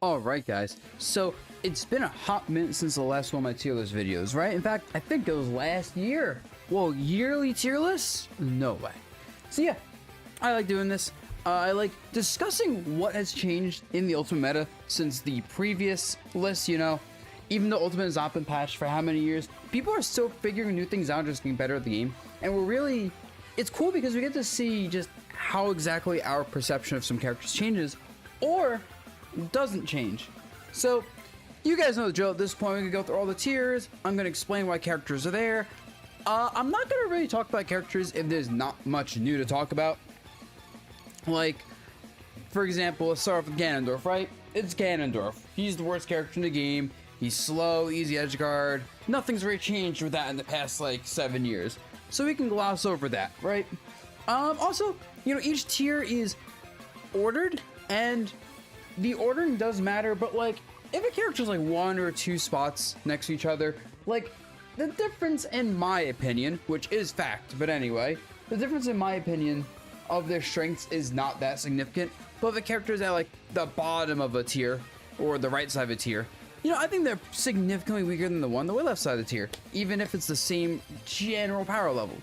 Alright guys, so it's been a hot minute since the last one of my tier list videos, right? In fact, I think it was last year. Whoa, yearly tier lists? No way. So yeah, I like doing this. I like discussing what has changed in the Ultimate meta since the previous list, you know. Even though Ultimate has not been patched for how many years, people are still figuring new things out and just getting better at the game. And it's cool because we get to see just how exactly our perception of some characters changes, or doesn't change. So you guys know the drill at this point. We can go through all the tiers. I'm going to explain why characters are there. I'm not going to really talk about characters if there's not much new to talk about. Like, for example, let's start off with Ganondorf, right? It's Ganondorf. He's the worst character in the game. He's slow, easy edge guard. Nothing's really changed with that in the past, like, 7 years. So we can gloss over that, right? Also, you know, each tier is ordered, and the ordering does matter, but, like, if a character's, like, 1 or 2 spots next to each other, like, the difference, in my opinion, which is fact, but anyway, the difference, in my opinion, of their strengths is not that significant. But if a character is at, like, the bottom of a tier, or the right side of a tier, you know, I think they're significantly weaker than the one the way left side of the tier, even if it's the same general power level.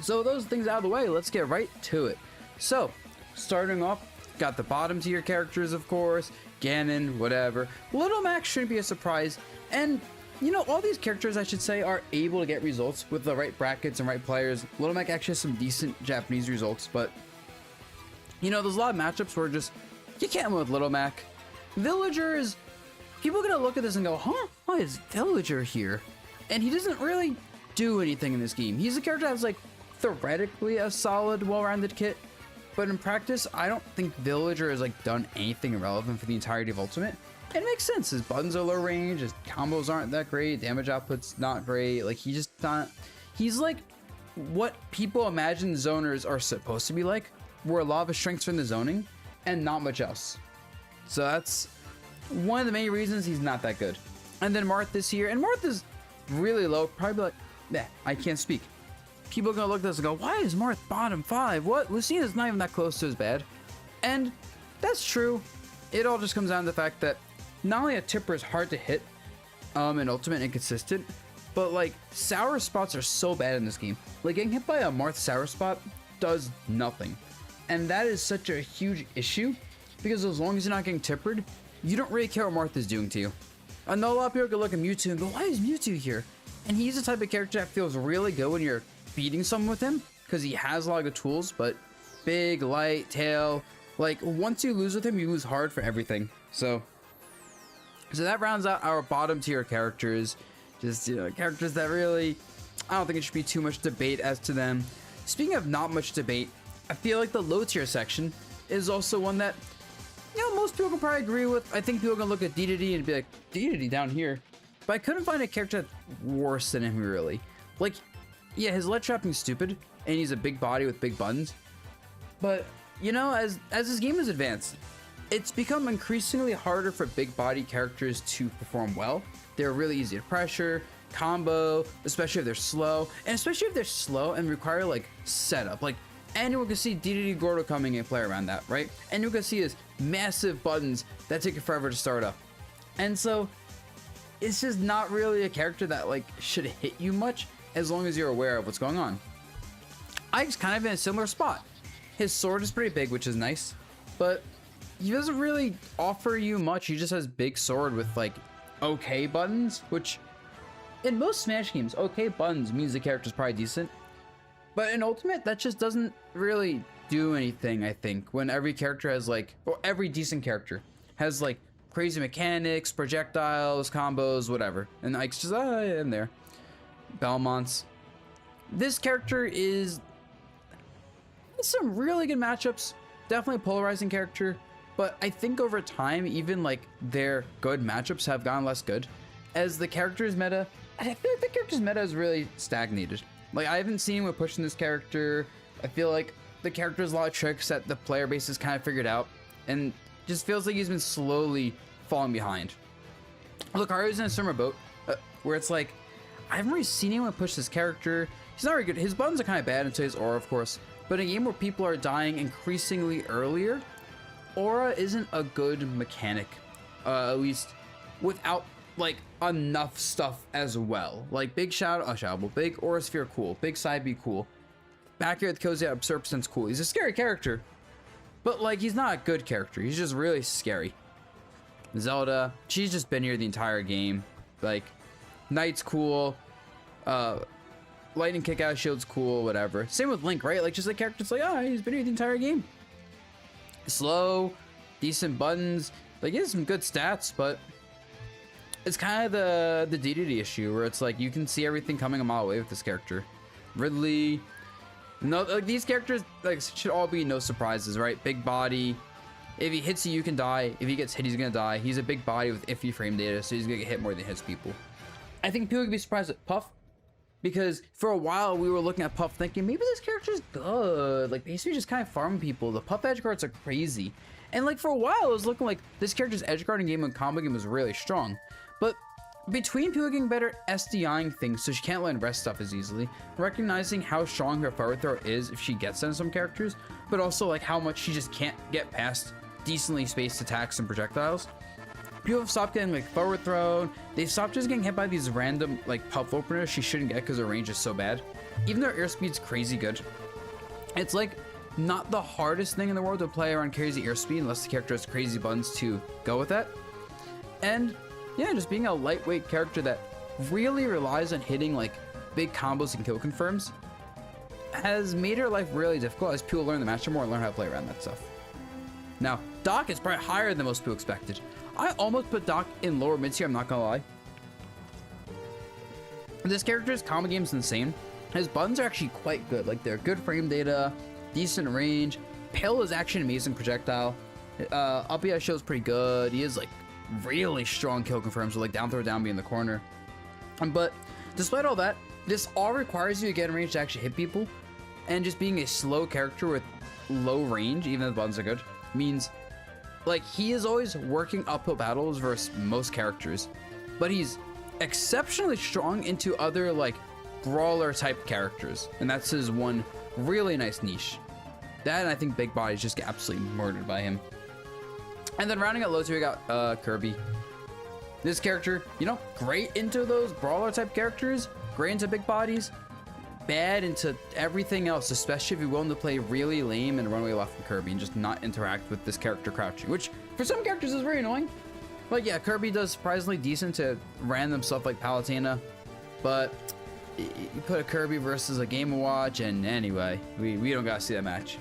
So those things out of the way, let's get right to it. So, starting off, got the bottom tier characters, of course, Ganon, whatever. Little Mac shouldn't be a surprise, and you know, all these characters, I should say, are able to get results with the right brackets and right players. Little Mac actually has some decent Japanese results, but you know, there's a lot of matchups where just you can't win with Little Mac. Villager is, people are gonna look at this and go, huh, why is Villager here? And he doesn't really do anything in this game. He's a character that has, like, theoretically a solid, well-rounded kit, but in practice, I don't think Villager has, like, done anything relevant for the entirety of Ultimate. And it makes sense. His buttons are low range, his combos aren't that great, damage output's not great. Like, he's like what people imagine zoners are supposed to be like, where a lot of his strengths are in the zoning and not much else. So that's one of the main reasons he's not that good. And then Martha's here, and Martha's really low, probably like, nah, I can't speak. People are gonna look at this and go, why is Marth bottom 5? What? Lucina's not even that close to as bad. And that's true. It all just comes down to the fact that not only a tipper is hard to hit in Ultimate and consistent, but like sour spots are so bad in this game. Like getting hit by a Marth sour spot does nothing. And that is such a huge issue because as long as you're not getting tippered, you don't really care what Marth is doing to you. I know a lot of people can look at Mewtwo and go, why is Mewtwo here? And he's the type of character that feels really good when you're beating someone with him because he has a lot of good tools, but big, light, tail, like once you lose with him, you lose hard for everything. So that rounds out our bottom tier characters. Just, you know, characters that really, I don't think it should be too much debate as to them. Speaking of not much debate, I feel like the low tier section is also one that, you know, most people can probably agree with. I think people are gonna look at Dedede and be like, Dedede down here. But I couldn't find a character that's worse than him, really. Like, yeah, his ledge trapping's stupid, and he's a big body with big buttons. But, you know, as his game has advanced, it's become increasingly harder for big body characters to perform well. They're really easy to pressure, combo, especially if they're slow, and especially if they're slow and require like setup. Like anyone can see Dedede Gordo coming and play around that, right? And you can see his massive buttons that take forever to start up. And so it's just not really a character that like should hit you much as long as you're aware of what's going on. Ike's kind of in a similar spot. His sword is pretty big, which is nice, but he doesn't really offer you much. He just has big sword with like okay buttons, which in most Smash games, okay buttons means the character's probably decent. But in Ultimate, that just doesn't really do anything, I think, when every character has like, or every decent character has like crazy mechanics, projectiles, combos, whatever. And Ike's just, in there. Belmont's. This character is some really good matchups. Definitely a polarizing character. But I think over time, even like their good matchups have gotten less good. As the character's meta, I feel like the character's meta is really stagnated. Like I haven't seen with pushing this character. I feel like the character has a lot of tricks that the player base has kind of figured out. And just feels like he's been slowly falling behind. Lucario's in a similar boat, where it's like, I haven't really seen anyone push this character. He's not very good. His buttons are kind of bad until his aura, of course. But in a game where people are dying increasingly earlier, aura isn't a good mechanic, at least without like enough stuff as well. Like big shadow, big aura sphere, cool. Big side B, cool. Back here at the cozy absurd percent's cool. He's a scary character, but like he's not a good character. He's just really scary. Zelda, she's just been here the entire game. Like Knight's cool. Lightning kick out, shield's cool, whatever. Same with Link, right? Like just the character's like, oh, he's been here the entire game. Slow, decent buttons. Like he has some good stats, but it's kind of the DDD issue where it's like you can see everything coming a mile away with this character. Ridley, no, like these characters like should all be no surprises, right? Big body. If he hits you, you can die. If he gets hit, he's gonna die. He's a big body with iffy frame data, so he's gonna get hit more than he hits people. I think people could be surprised at Puff, because for a while we were looking at Puff thinking maybe this character's good. Like basically just kind of farming people. The Puff edge guards are crazy. And like for a while it was looking like this character's edge guarding game and combo game was really strong. But between people getting better SDIing things so she can't land rest stuff as easily, recognizing how strong her forward throw is if she gets on some characters, but also like how much she just can't get past decently spaced attacks and projectiles, people have stopped getting like forward thrown. They've stopped just getting hit by these random like Puff openers she shouldn't get because her range is so bad. Even though her airspeed's crazy good, it's like not the hardest thing in the world to play around crazy airspeed unless the character has crazy buttons to go with that. And yeah, just being a lightweight character that really relies on hitting like big combos and kill confirms has made her life really difficult as people learn the matchup more and learn how to play around that stuff. Now, Doc is probably higher than most people expected. I almost put Doc in lower mid tier, I'm not gonna lie. This character's combo game's insane. His buttons are actually quite good. Like they're good frame data, decent range. Pale is actually an amazing projectile. Up air show's pretty good. He is like really strong kill confirms with like down throw down B in the corner. But despite all that, this all requires you to get in range to actually hit people. And just being a slow character with low range, even though the buttons are good, means like he is always working uphill battles versus most characters, but he's exceptionally strong into other like brawler type characters, and that's his one really nice niche. That, and I think big bodies just get absolutely murdered by him. And then rounding out low tier, we got Kirby. This character, you know, great into those brawler type characters, great into big bodies, bad into everything else, especially if you're willing to play really lame and run away left from Kirby and just not interact with this character crouching, which for some characters is very annoying. But yeah, Kirby does surprisingly decent to random stuff like Palutena, but you put a Kirby versus a Game & Watch, and anyway, we don't gotta see that match.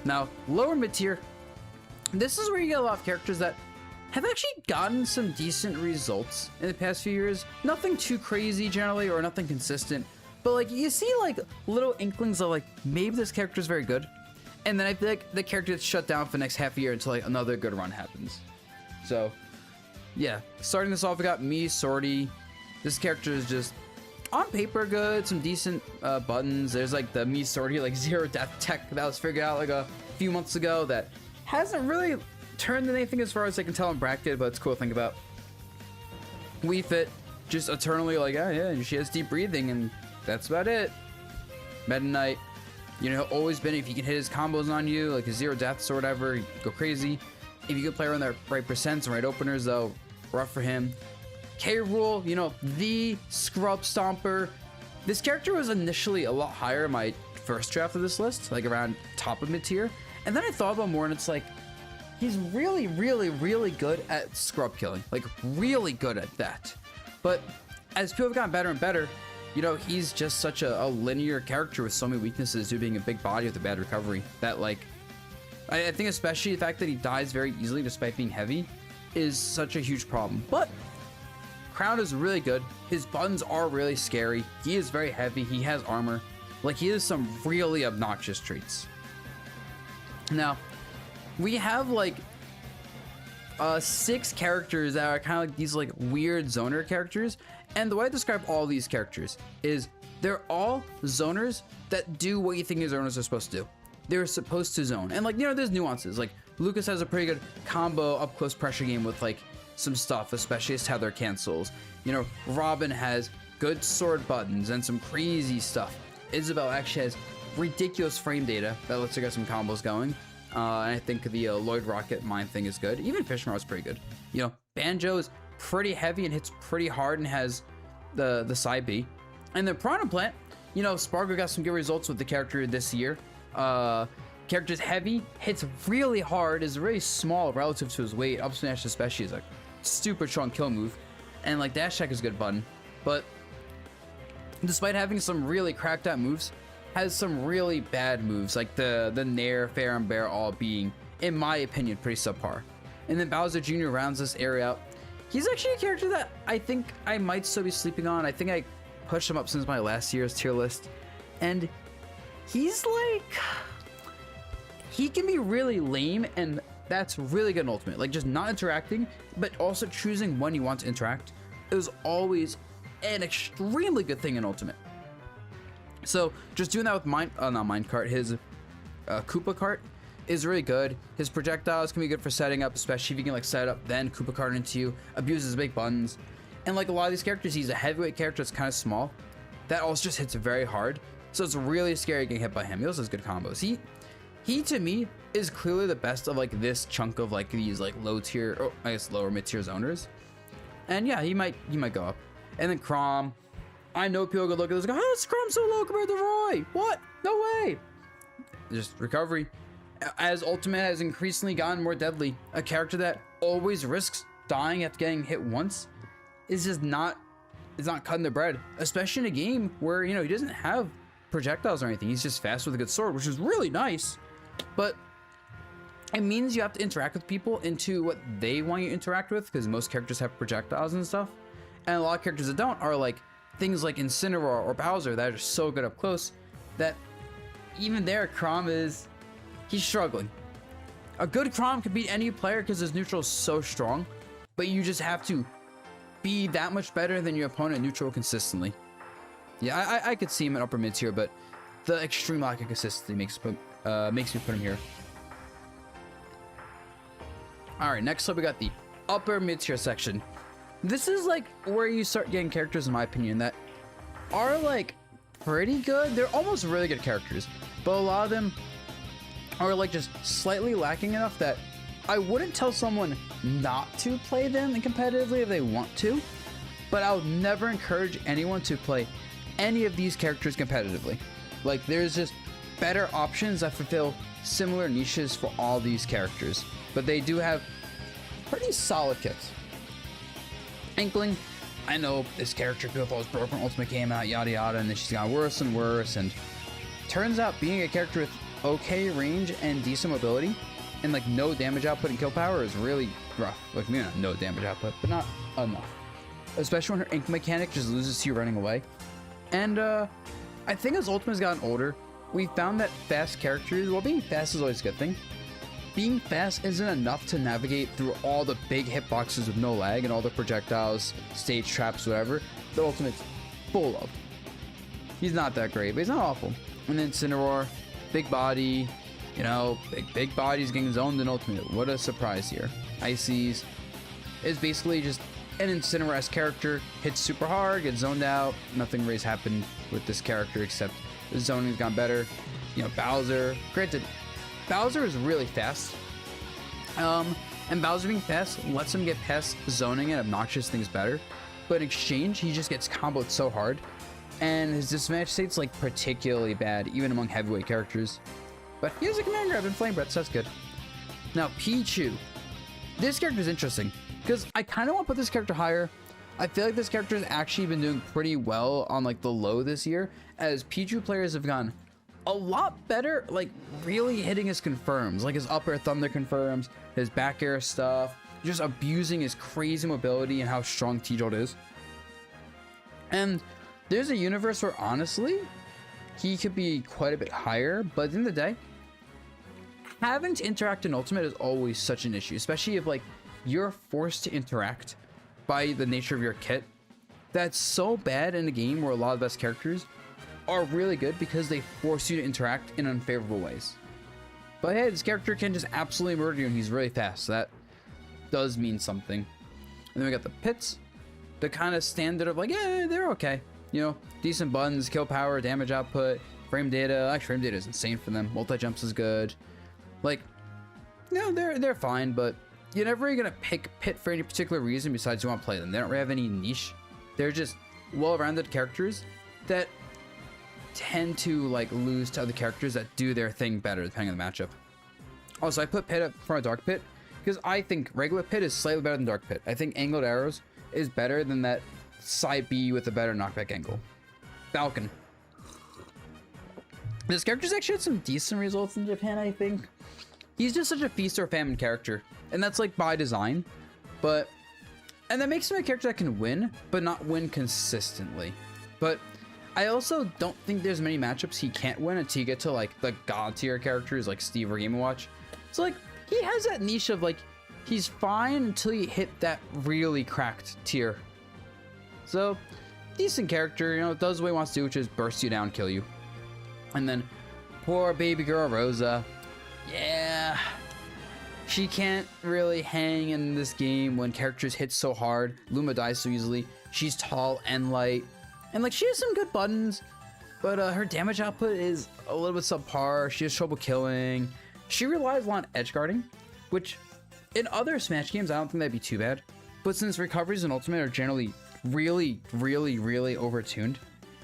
Now, lower mid tier, this is where you get a lot of characters that have actually gotten some decent results in the past few years. Nothing too crazy generally, or nothing consistent, but like you see like little inklings of like maybe this character is very good, and then I feel like the character gets shut down for the next half a year until like another good run happens. So yeah, starting this off, we got me, Sorty. This character is just on paper good, some decent buttons. There's like the me Sorty like zero death tech that was figured out like a few months ago that hasn't really turned anything as far as I can tell in bracket, but it's cool to think about. Wii Fit, just eternally like, oh yeah, she has deep breathing, and that's about it. Meta Knight, you know, always been, if you can hit his combos on you, like the zero deaths or whatever, you go crazy. If you can play around the right percents and right openers, though, rough for him. K. Rool, you know, the scrub stomper. This character was initially a lot higher in my first draft of this list, like around top of mid tier. And then I thought about more, and it's like, he's really, really, really good at scrub killing. Like, really good at that. But as people have gotten better and better, you know, he's just such a linear character with so many weaknesses due to being a big body with a bad recovery that, like, I think especially the fact that he dies very easily despite being heavy is such a huge problem. But Crown is really good. His buttons are really scary. He is very heavy. He has armor. Like, he has some really obnoxious traits. Now, we have like 6 characters that are kind of like these like weird zoner characters, and the way I describe all these characters is they're all zoners that do what you think your zoners are supposed to do. They're supposed to zone, and like, you know, there's nuances. Like Lucas has a pretty good combo up close pressure game with like some stuff, especially his tether cancels. You know, Robin has good sword buttons and some crazy stuff. Isabel actually has ridiculous frame data that lets her get some combos going. And I think the Lloyd Rocket mine thing is good. Even Fishmarrow is pretty good. You know, Banjo is pretty heavy and hits pretty hard and has the side B. And then Piranha Plant, you know, Spargo got some good results with the character this year. Character's heavy, hits really hard, is really small relative to his weight. Up smash especially is a super strong kill move. And like dash attack is a good button. But despite having some really cracked out moves, has some really bad moves, like the Nair, Fair and Bear all being, in my opinion, pretty subpar. And then Bowser Jr. rounds this area out. He's actually a character that I think I might still be sleeping on. I think I pushed him up since my last year's tier list. And he's like, he can be really lame, and that's really good in Ultimate. Like just not interacting, but also choosing when you want to interact is always an extremely good thing in Ultimate. So just doing that with not Minecart, his Koopa Cart is really good. His projectiles can be good for setting up, especially if you can like set it up, then Koopa Cart into you, abuses big buttons. And like a lot of these characters, he's a heavyweight character that's kind of small. That also just hits very hard. So it's really scary getting hit by him. He also has good combos. He to me is clearly the best of like this chunk of like these like low tier, or I guess lower mid tier zoners. And yeah, he might go up. And then Chrom. I know people could look at this and go, how is Chrom so low compared to Roy? What? No way. Just recovery. As Ultimate has increasingly gotten more deadly, a character that always risks dying after getting hit once is just not, it's not cutting the bread. Especially in a game where, you know, he doesn't have projectiles or anything. He's just fast with a good sword, which is really nice. But it means you have to interact with people into what they want you to interact with, because most characters have projectiles and stuff. And a lot of characters that don't are like things like Incineroar or Bowser that are just so good up close that even there, Chrom he's struggling. A good Chrom can beat any player because his neutral is so strong, but you just have to be that much better than your opponent neutral consistently. Yeah, I could see him in upper mid tier, but the extreme lack of consistency makes me put him here. Alright, next up we got the upper mid tier section. This is like where you start getting characters, in my opinion, that are like pretty good. They're almost really good characters, but a lot of them are like just slightly lacking enough that I wouldn't tell someone not to play them competitively if they want to, but I would never encourage anyone to play any of these characters competitively. Like there's just better options that fulfill similar niches for all these characters, but they do have pretty solid kicks. Inkling, I know this character could have always broken Ultimate came out, yada yada, and then she's gotten worse and worse, and turns out being a character with okay range and decent mobility and like no damage output and kill power is really rough. Like, you know, no damage output, but not enough. Especially when her ink mechanic just loses to you running away. And I think as Ultimate's gotten older, we found that fast characters, well, being fast is always a good thing. Being fast isn't enough to navigate through all the big hitboxes with no lag and all the projectiles, stage traps, whatever the Ultimate's full of. He's not that great, but he's not awful. And then Incineroar, big body, you know, big body's getting zoned in Ultimate. What a surprise here. Ices is basically just an Incineroar-esque character, hits super hard, gets zoned out. Nothing really's happened with this character except the zoning's gone better. You know, Bowser, granted, Bowser is really fast. And Bowser being fast lets him get past zoning and obnoxious things better. But in exchange, he just gets comboed so hard. And his disadvantage state's like particularly bad, even among heavyweight characters. But he has a command grab and flame breath, so that's good. Now, Pichu. This character is interesting, because I kind of want to put this character higher. I feel like this character has actually been doing pretty well on like the low this year, as Pichu players have gone a lot better, like really hitting his confirms, like his up air thunder confirms, his back air stuff, just abusing his crazy mobility and how strong T-Jolt is. And there's a universe where honestly, he could be quite a bit higher, but at the end of the day, having to interact in Ultimate is always such an issue, especially if like you're forced to interact by the nature of your kit. That's so bad in a game where a lot of the best characters are really good because they force you to interact in unfavorable ways. But hey, this character can just absolutely murder you and he's really fast, so that does mean something. And then we got the pits, the kind of standard of like, yeah, they're okay. You know, decent buttons, kill power, damage output, frame data. Actually, frame data is insane for them. Multi-jumps is good. Like, no, they're fine, but you're never really gonna pick Pit for any particular reason besides you want to play them. They don't really have any niche. They're just well-rounded characters that tend to like lose to other characters that do their thing better depending on the matchup. Also, I put Pit up for a Dark Pit because I think regular Pit is slightly better than Dark Pit. I think Angled Arrows is better than that side B with a better knockback angle. Falcon. This character's actually had some decent results in Japan, I think. He's just such a feast or famine character, and that's like by design. And that makes him a character that can win, but not win consistently. But I also don't think there's many matchups he can't win until you get to like the god tier characters like Steve or Game & Watch. So like he has that niche of like he's fine until you hit that really cracked tier. So decent character, you know, does what he wants to do, which is burst you down, kill you. And then poor baby girl Rosa. Yeah. She can't really hang in this game when characters hit so hard. Luma dies so easily. She's tall and light. And like she has some good buttons, but her damage output is a little bit subpar. She has trouble killing. She relies a lot on edge guarding, which in other Smash games I don't think that'd be too bad. But since recoveries and ultimate are generally really overtuned,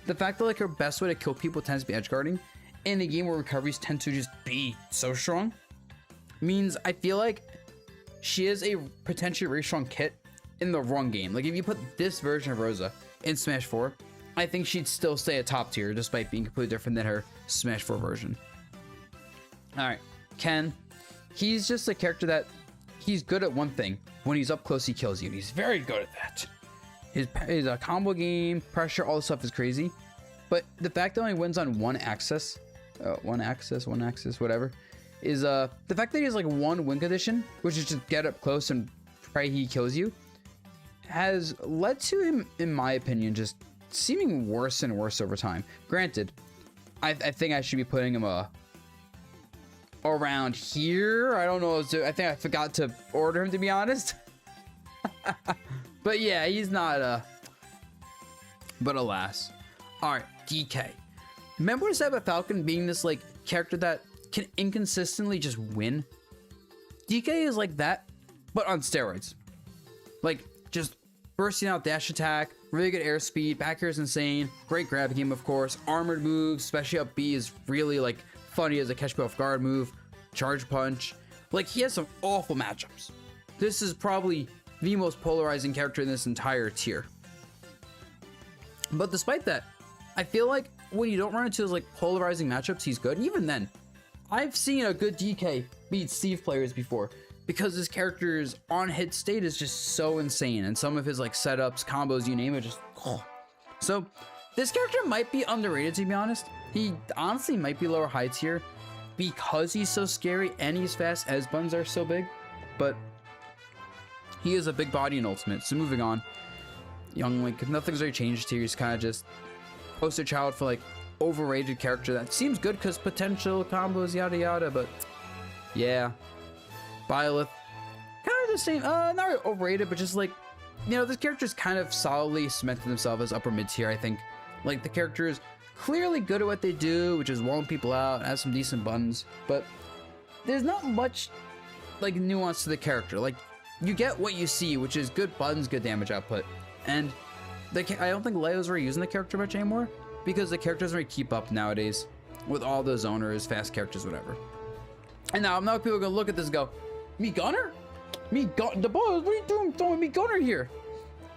the fact that like her best way to kill people tends to be edge guarding in a game where recoveries tend to just be so strong means I feel like she is a potentially really strong kit in the wrong game. Like if you put this version of Rosa in Smash 4, I think she'd still stay a top tier despite being completely different than her Smash 4 version. Alright, Ken. He's just a character that he's good at one thing. When he's up close, he kills you. He's very good at that. His combo game, pressure, all this stuff is crazy. But the fact that he only wins on one axis, whatever, is the fact that he has like one win condition, which is just get up close and pray he kills you, has led to him, in my opinion, just seeming worse and worse over time. Granted, I think I should be putting him around here. I don't know. I think I forgot to order him, to be honest. But yeah, he's not but alas. Alright, DK. Remember what I said about Falcon being this like character that can inconsistently just win? DK is like that, but on steroids. Like just bursting out dash attack, really good airspeed, back air is insane, great grab game of course, armored moves, especially up B is really like funny as a catch me off guard move, charge punch. Like he has some awful matchups. This is probably the most polarizing character in this entire tier. But despite that, I feel like when you don't run into those like polarizing matchups, he's good. And even then, I've seen a good DK beat Steve players before because his character's on hit state is just so insane, and some of his like setups, combos, you name it, just so this character might be underrated, to be honest. He honestly might be lower high tier because he's so scary and he's fast as buttons are so big, but he is a big body in ultimate. So moving on, Young Link, nothing's really changed here. He's kind of just poster child for like overrated character that seems good because potential combos, yada yada, but yeah. Byleth, kind of the same, not really overrated, but just like, you know, this character's kind of solidly cemented themselves as upper mid tier, I think. Like the character is clearly good at what they do, which is walling people out, has some decent buttons, but there's not much like nuance to the character. Like you get what you see, which is good buttons, good damage output, and I don't think Leo's really using the character much anymore because the character doesn't really keep up nowadays with all those owners, fast characters, whatever. And now people are gonna look at this and go, me Gunner? Dabuz, what are you doing throwing me Gunner here?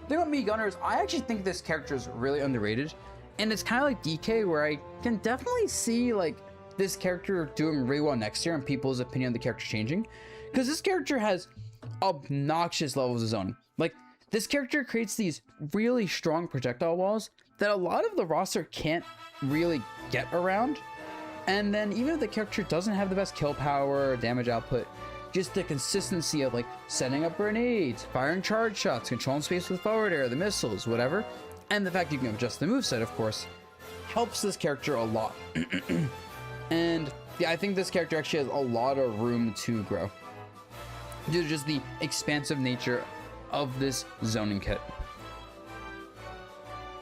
The thing about me Gunner is I actually think this character is really underrated, and it's kind of like DK where I can definitely see like this character doing really well next year and people's opinion of the character changing, because this character has obnoxious levels of zoning. Like this character creates these really strong projectile walls that a lot of the roster can't really get around. And then even if the character doesn't have the best kill power or damage output, just the consistency of like setting up grenades, firing charge shots, controlling space with forward air, the missiles, whatever, and the fact you can adjust the moveset, of course, helps this character a lot. And yeah, I think this character actually has a lot of room to grow due to just the expansive nature of this zoning kit.